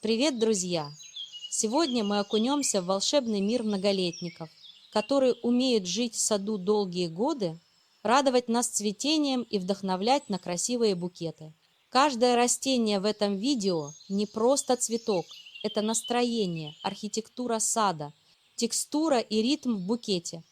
Привет, друзья! Сегодня мы окунемся в волшебный мир многолетников, которые умеют жить в саду долгие годы, радовать нас цветением и вдохновлять на красивые букеты. Каждое растение в этом видео не просто цветок, это настроение, архитектура сада, текстура и ритм в букете.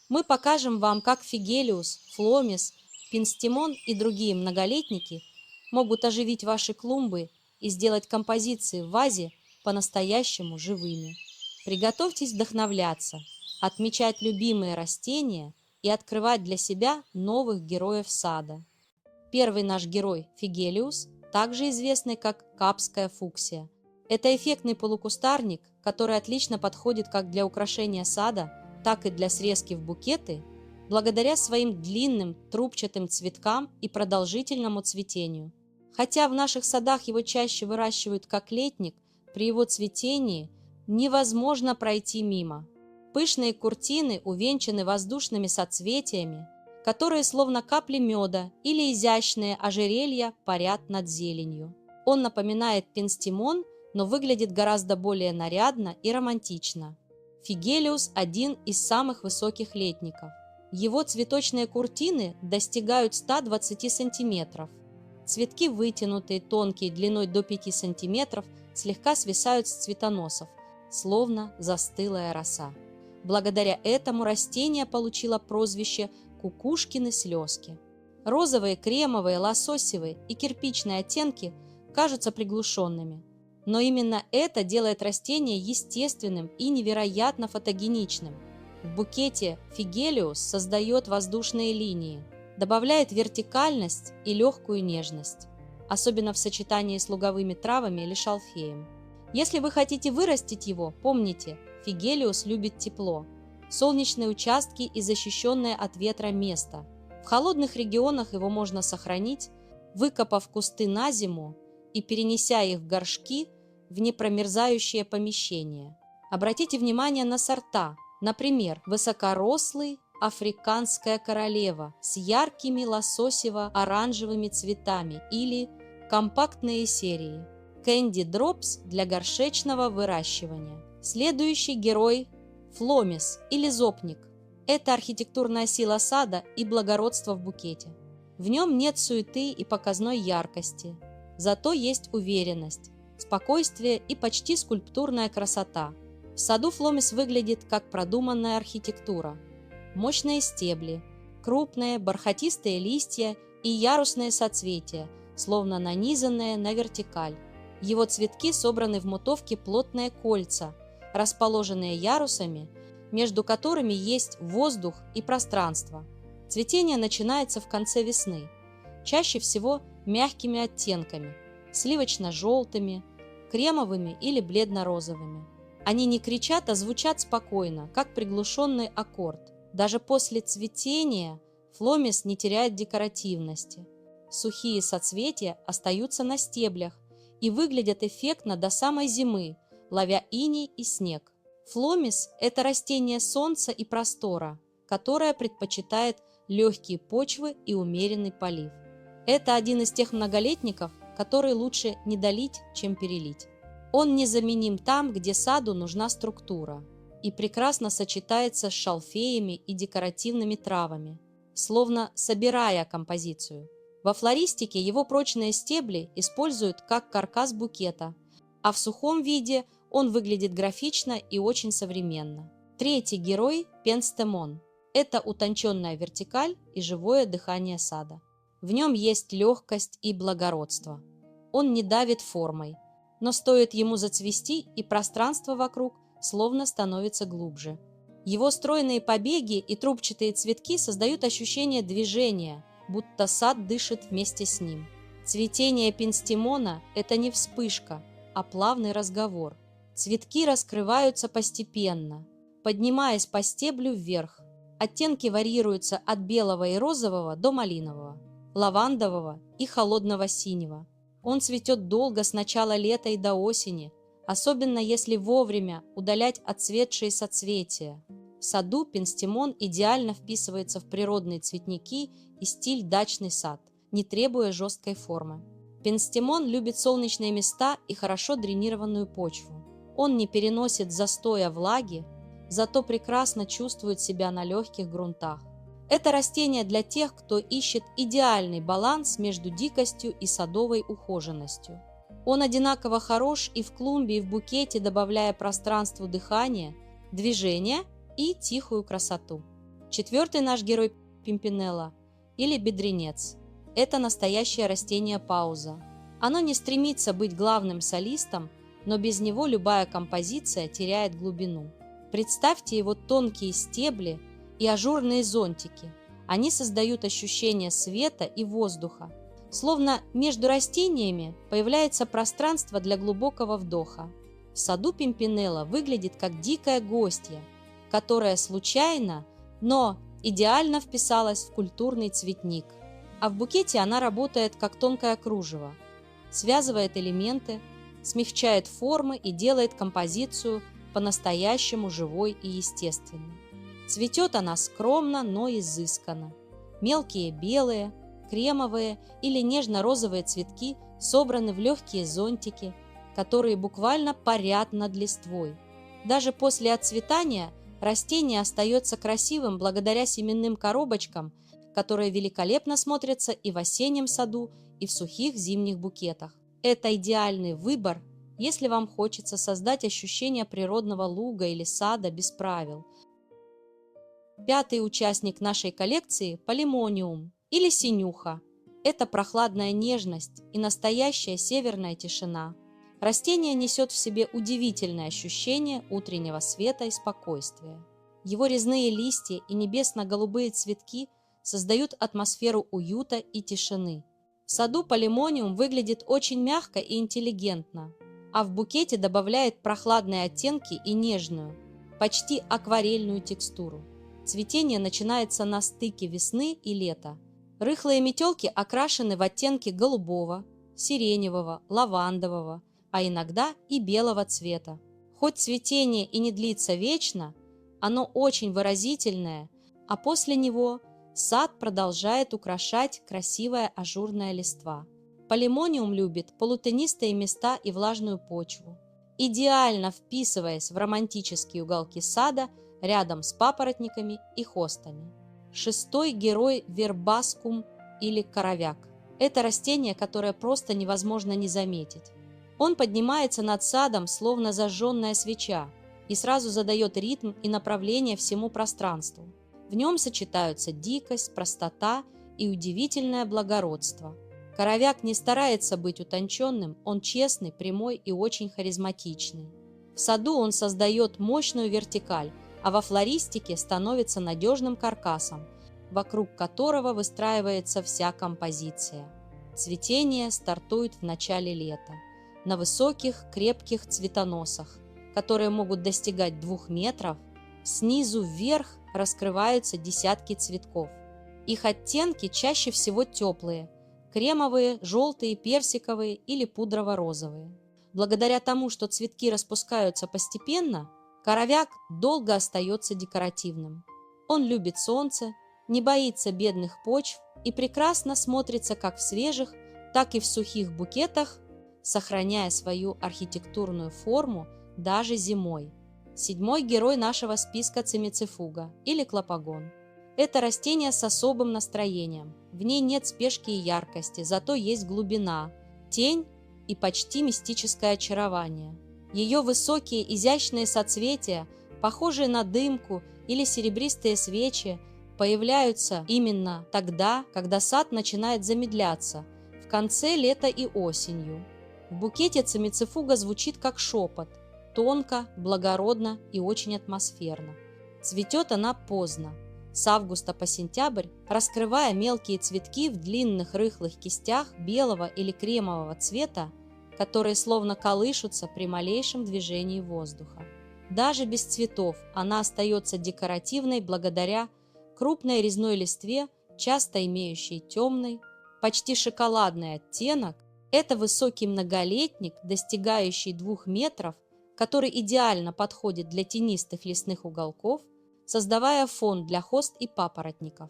Мы покажем вам, как фигелиус, фломис, пинстимон и другие многолетники могут оживить ваши клумбы и сделать композиции в вазе по-настоящему живыми. Приготовьтесь вдохновляться, отмечать любимые растения и открывать для себя новых героев сада. Первый наш герой – фигелиус, также известный как капская фуксия. Это эффектный полукустарник, который отлично подходит как для украшения сада, так и для срезки в букеты, благодаря своим длинным трубчатым цветкам и продолжительному цветению. Хотя в наших садах его чаще выращивают как летник, при его цветении невозможно пройти мимо. Пышные куртины увенчаны воздушными соцветиями, которые словно капли меда или изящные ожерелья парят над зеленью. Он напоминает пенстимон, но выглядит гораздо более нарядно и романтично. Фигелиус – один из самых высоких летников. Его цветочные куртины достигают 120 сантиметров. Цветки вытянутые, тонкие, длиной до 5 сантиметров, слегка свисают с цветоносов, словно застылая роса. Благодаря этому растение получило прозвище «кукушкины слезки». Розовые, кремовые, лососевые и кирпичные оттенки кажутся приглушенными. Но именно это делает растение естественным и невероятно фотогеничным. В букете фигелиус создает воздушные линии, добавляет вертикальность и легкую нежность, особенно в сочетании с луговыми травами или шалфеем. Если вы хотите вырастить его, помните, фигелиус любит тепло, солнечные участки и защищенное от ветра место. В холодных регионах его можно сохранить, выкопав кусты на зиму и перенеся их в горшки в непромерзающее помещение. Обратите внимание на сорта, например, высокорослый африканская королева с яркими лососево-оранжевыми цветами или компактные серии Candy Drops для горшечного выращивания. Следующий герой – фломис или зопник. Это архитектурная сила сада и благородство в букете. В нем нет суеты и показной яркости, зато есть уверенность, спокойствие и почти скульптурная красота. В саду фломис выглядит как продуманная архитектура. Мощные стебли, крупные бархатистые листья и ярусные соцветия, словно нанизанные на вертикаль. Его цветки собраны в мотовке плотные кольца, расположенные ярусами, между которыми есть воздух и пространство. Цветение начинается в конце весны, чаще всего мягкими оттенками, сливочно-желтыми, кремовыми или бледно-розовыми. Они не кричат, а звучат спокойно, как приглушенный аккорд. Даже после цветения фломис не теряет декоративности. Сухие соцветия остаются на стеблях и выглядят эффектно до самой зимы, ловя иней и снег. Фломис – это растение солнца и простора, которое предпочитает легкие почвы и умеренный полив. Это один из тех многолетников, который лучше не долить, чем перелить. Он незаменим там, где саду нужна структура, и прекрасно сочетается с шалфеями и декоративными травами, словно собирая композицию. Во флористике его прочные стебли используют как каркас букета, а в сухом виде он выглядит графично и очень современно. Третий герой – пенстемон. Это утонченная вертикаль и живое дыхание сада. В нем есть легкость и благородство. Он не давит формой, но стоит ему зацвести, и пространство вокруг словно становится глубже. Его стройные побеги и трубчатые цветки создают ощущение движения, будто сад дышит вместе с ним. Цветение пенстимона – это не вспышка, а плавный разговор. Цветки раскрываются постепенно, поднимаясь по стеблю вверх. Оттенки варьируются от белого и розового до малинового, лавандового и холодного синего. Он цветет долго с начала лета и до осени, особенно если вовремя удалять отцветшие соцветия. В саду пенстимон идеально вписывается в природные цветники и стиль дачный сад, не требуя жесткой формы. Пенстемон любит солнечные места и хорошо дренированную почву. Он не переносит застоя влаги, зато прекрасно чувствует себя на легких грунтах. Это растение для тех, кто ищет идеальный баланс между дикостью и садовой ухоженностью. Он одинаково хорош и в клумбе, и в букете, добавляя пространству дыхания, движения и тихую красоту. Четвертый наш герой Пимпинелла или бедренец – это настоящее растение пауза. Оно не стремится быть главным солистом, но без него любая композиция теряет глубину. Представьте его тонкие стебли и ажурные зонтики. Они создают ощущение света и воздуха. Словно между растениями появляется пространство для глубокого вдоха. В саду Пимпинелла выглядит как дикая гостья, которая случайно, но идеально вписалась в культурный цветник. А в букете она работает как тонкое кружево, связывает элементы, смягчает формы и делает композицию по-настоящему живой и естественной. Цветет она скромно, но изысканно. Мелкие белые, кремовые или нежно-розовые цветки собраны в легкие зонтики, которые буквально парят над листвой. Даже после отцветания растение остается красивым благодаря семенным коробочкам, которые великолепно смотрятся и в осеннем саду, и в сухих зимних букетах. Это идеальный выбор, если вам хочется создать ощущение природного луга или сада без правил. Пятый участник нашей коллекции – Полимониум или синюха. Это прохладная нежность и настоящая северная тишина. Растение несет в себе удивительное ощущение утреннего света и спокойствия. Его резные листья и небесно-голубые цветки создают атмосферу уюта и тишины. В саду Полимониум выглядит очень мягко и интеллигентно, а в букете добавляет прохладные оттенки и нежную, почти акварельную текстуру. Цветение начинается на стыке весны и лета. Рыхлые метелки окрашены в оттенки голубого, сиреневого, лавандового, а иногда и белого цвета. Хоть цветение и не длится вечно, оно очень выразительное, а после него сад продолжает украшать красивая ажурная листва. Полимониум любит полутенистые места и влажную почву, идеально вписываясь в романтические уголки сада рядом с папоротниками и хостами. Шестой герой – вербаскум или коровяк. Это растение, которое просто невозможно не заметить. Он поднимается над садом, словно зажженная свеча, и сразу задает ритм и направление всему пространству. В нем сочетаются дикость, простота и удивительное благородство. Коровяк не старается быть утонченным, он честный, прямой и очень харизматичный. В саду он создает мощную вертикаль, а во флористике становится надежным каркасом, вокруг которого выстраивается вся композиция. Цветение стартует в начале лета, на высоких, крепких цветоносах, которые могут достигать 2 метров. Снизу вверх раскрываются десятки цветков. Их оттенки чаще всего теплые – кремовые, желтые, персиковые или пудрово-розовые. Благодаря тому, что цветки распускаются постепенно, коровяк долго остается декоративным. Он любит солнце, не боится бедных почв и прекрасно смотрится как в свежих, так и в сухих букетах, сохраняя свою архитектурную форму даже зимой. Седьмой герой нашего списка – цимицифуга или клопагон. Это растение с особым настроением. В ней нет спешки и яркости, зато есть глубина, тень и почти мистическое очарование. Ее высокие изящные соцветия, похожие на дымку или серебристые свечи, появляются именно тогда, когда сад начинает замедляться, в конце лета и осенью. В букете цимицифуга звучит как шепот, тонко, благородно и очень атмосферно. Цветет она поздно, с августа по сентябрь, раскрывая мелкие цветки в длинных рыхлых кистях белого или кремового цвета, которые словно колышутся при малейшем движении воздуха. Даже без цветов она остается декоративной благодаря крупной резной листве, часто имеющей темный, почти шоколадный оттенок. Это высокий многолетник, достигающий 2 метров, который идеально подходит для тенистых лесных уголков, создавая фон для хост и папоротников.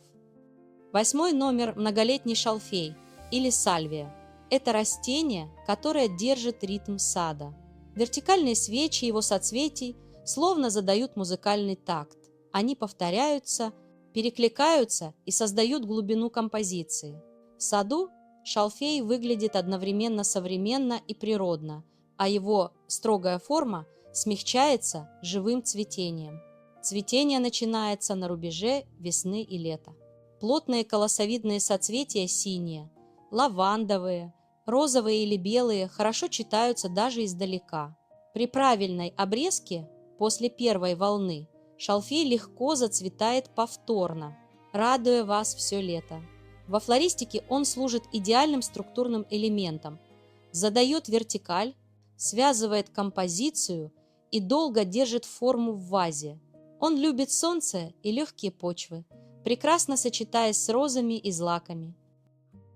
8 номер – многолетний шалфей или сальвия. Это растение, которое держит ритм сада. Вертикальные свечи его соцветий словно задают музыкальный такт. Они повторяются, перекликаются и создают глубину композиции. В саду шалфей выглядит одновременно современно и природно, а его строгая форма смягчается живым цветением. Цветение начинается на рубеже весны и лета. Плотные колосовидные соцветия синие, лавандовые, розовые или белые хорошо читаются даже издалека. При правильной обрезке после первой волны шалфей легко зацветает повторно, радуя вас все лето. Во флористике он служит идеальным структурным элементом, задает вертикаль, связывает композицию и долго держит форму в вазе. Он любит солнце и легкие почвы, прекрасно сочетаясь с розами и злаками.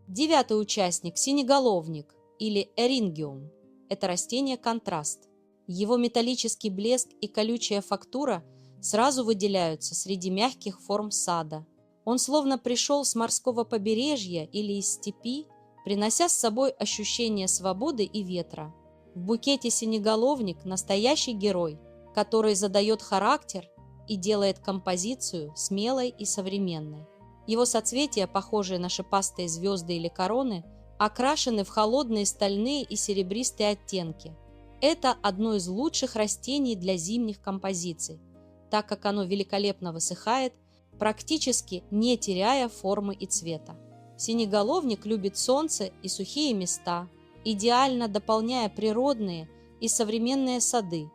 9-й участник – синеголовник или эрингиум. Это растение-контраст. Его металлический блеск и колючая фактура сразу выделяются среди мягких форм сада. Он словно пришел с морского побережья или из степи, принося с собой ощущение свободы и ветра. В букете синеголовник – настоящий герой, который задает характер и делает композицию смелой и современной. Его соцветия, похожие на шипастые звезды или короны, окрашены в холодные стальные и серебристые оттенки. Это одно из лучших растений для зимних композиций, так как оно великолепно высыхает, практически не теряя формы и цвета. Синеголовник любит солнце и сухие места, идеально дополняя природные и современные сады.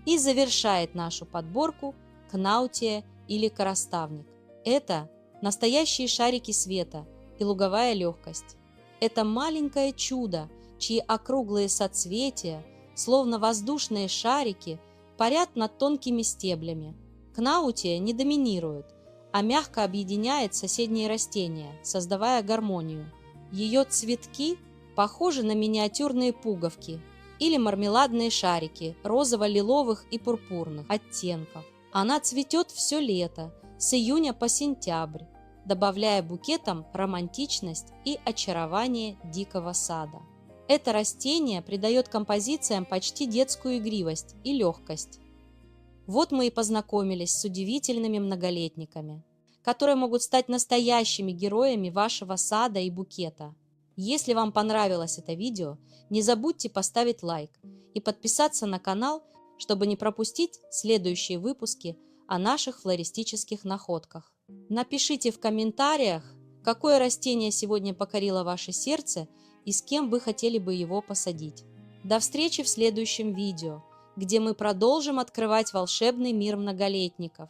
И завершает нашу подборку кнаутия или короставник. Это настоящие шарики света и луговая легкость. Это маленькое чудо, чьи округлые соцветия, словно воздушные шарики, парят над тонкими стеблями. Кнаутия не доминирует, а мягко объединяет соседние растения, создавая гармонию. Ее цветки похожи на миниатюрные пуговки или мармеладные шарики розово-лиловых и пурпурных оттенков. Она цветет все лето, с июня по сентябрь, добавляя букетам романтичность и очарование дикого сада. Это растение придает композициям почти детскую игривость и легкость. Вот мы и познакомились с удивительными многолетниками, которые могут стать настоящими героями вашего сада и букета. Если вам понравилось это видео, не забудьте поставить лайк и подписаться на канал, чтобы не пропустить следующие выпуски о наших флористических находках. Напишите в комментариях, какое растение сегодня покорило ваше сердце и с кем вы хотели бы его посадить. До встречи в следующем видео, где мы продолжим открывать волшебный мир многолетников.